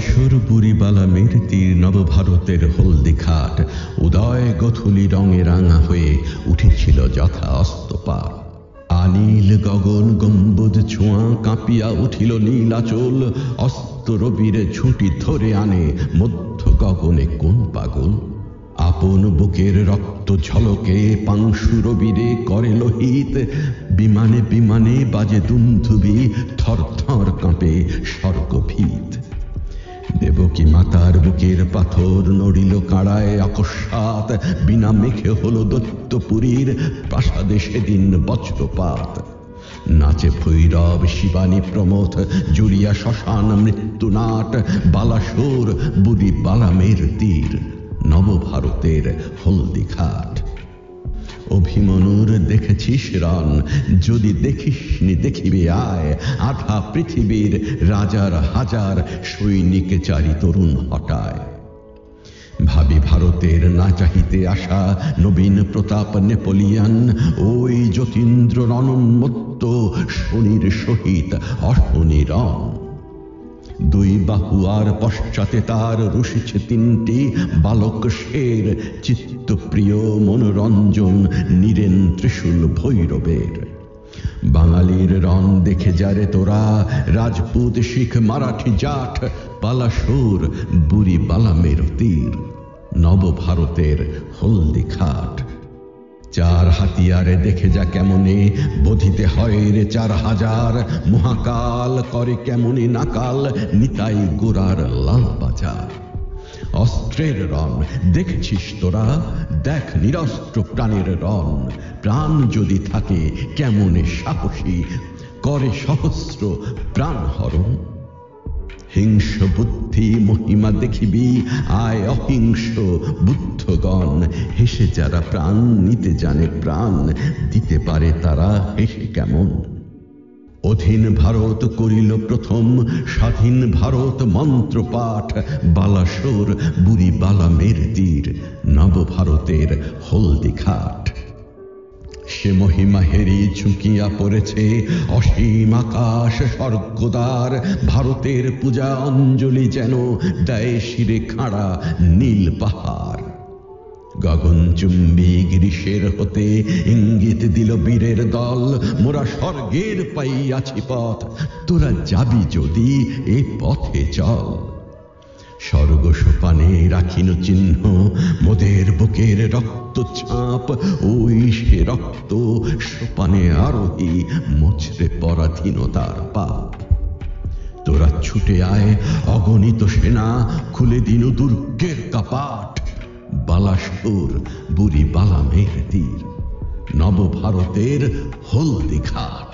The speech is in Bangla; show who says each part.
Speaker 1: বালাসুর বুড়ি বালামের তীর নবভারতের হলদি ঘাট উদয় গথুলি রঙে রাঙা হয়ে উঠেছিল যথা অস্তপার। আনীল গগন গম্বুজ ছোঁয়া কাঁপিয়া উঠিল নীলাচল। অস্ত রবির ঝুঁটি ধরে আনে মধ্য গগনে কোন পাগল। আপন বুকের রক্ত ঝলকে পাংশু রবিরে করে লোহিত। বিমানে বিমানে বাজে দুন্ধুবি, থর থর কাঁপে স্বর্গভীত। দেবকী মাতার বুকের পাথর নড়িল কাড়ায় অকস্মাৎ। বিনা মেঘে হল দৈত্যপুরীর প্রাসাদে সেদিন বজ্রপাত। নাচে ভৈরব শিবানী প্রমথ, জুড়িয়া শ্মশান মৃত্যুনাট। বালাসুর বুড়ি বালামের তীর নবভারতের হলদি ঘাট। অভিমন্যুর দেখেছিস রণ, যদি দেখিসনি দেখিবে আয়। আধা পৃথিবীর রাজার হাজার সৈনিক চারি তরুণ হটায়। ভাবি ভারতের না চাহিতে আসা নবীন প্রতাপ নেপোলিয়ান। ওই যতীন্দ্র রণোন্মত্ত শনির সহিত অশনি রণ। দুই বাহু আর পশ্চাতে তার রুষিছে তিনটি বালক শের। চিত্তপ্রিয় মনোরঞ্জন নীরেন ত্রিশূল ভৈরবের। বাঙালির রণ দেখে যারে তোরা, রাজপুত শিখ মারাঠি জাট। বালাসুর বুড়ি বালামের তীর নবভারতের হলদি ঘাট। চার হাতিয়ারে দেখে যা কেমনে বধিতে হয় রে 4000। মহাকাল করে কেমনে নাকাল নিতাই গোরার লাল বাজার। অস্ত্রের রণ দেখেছিস তোরা, দেখ নিরস্ত্র প্রাণের রণ। প্রাণ যদি থাকে কেমনে সাহসী করে সহস্র প্রাণ হরণ। হিংস বুদ্ধি মহিমা দেখিবি আয় অহিংস বুদ্ধগণ। হেসে যারা প্রাণ নিতে জানে প্রাণ দিতে পারে তারা হেসে কেমন। অধীন ভারত করিল প্রথম স্বাধীন ভারত মন্ত্রপাঠ। বালাসুর বুড়ি বালামের তীর নবভারতের হলদি ঘাট। সে মহিমা হেরি ঝুঁকিয়া পড়েছে অসীম আকাশ স্বর্গদ্বার। ভারতের পূজা অঞ্জলি যেন দেয় শিরে খাড়া নীল পাহাড়। গগনচুম্বী গিরিশের হতে ইঙ্গিত দিল বীরের দল। মোরা স্বর্গের পাইয়াছি পথ, তোরা যাবি যদি এ পথে চল। স্বর্গ সোপানে রাখিন চিহ্ন মোদের বুকের রক্ত ছাপ। ওই সে রক্ত সোপানে আরোহী মোছরে পরাধীনতার পাপ। তোরা ছুটে আয় অগণিত সেনা, খুলে দিন দুর্গের কাপাট। বালাসুর বুড়ি বালামের তীর নবভারতের হলদি ঘাট।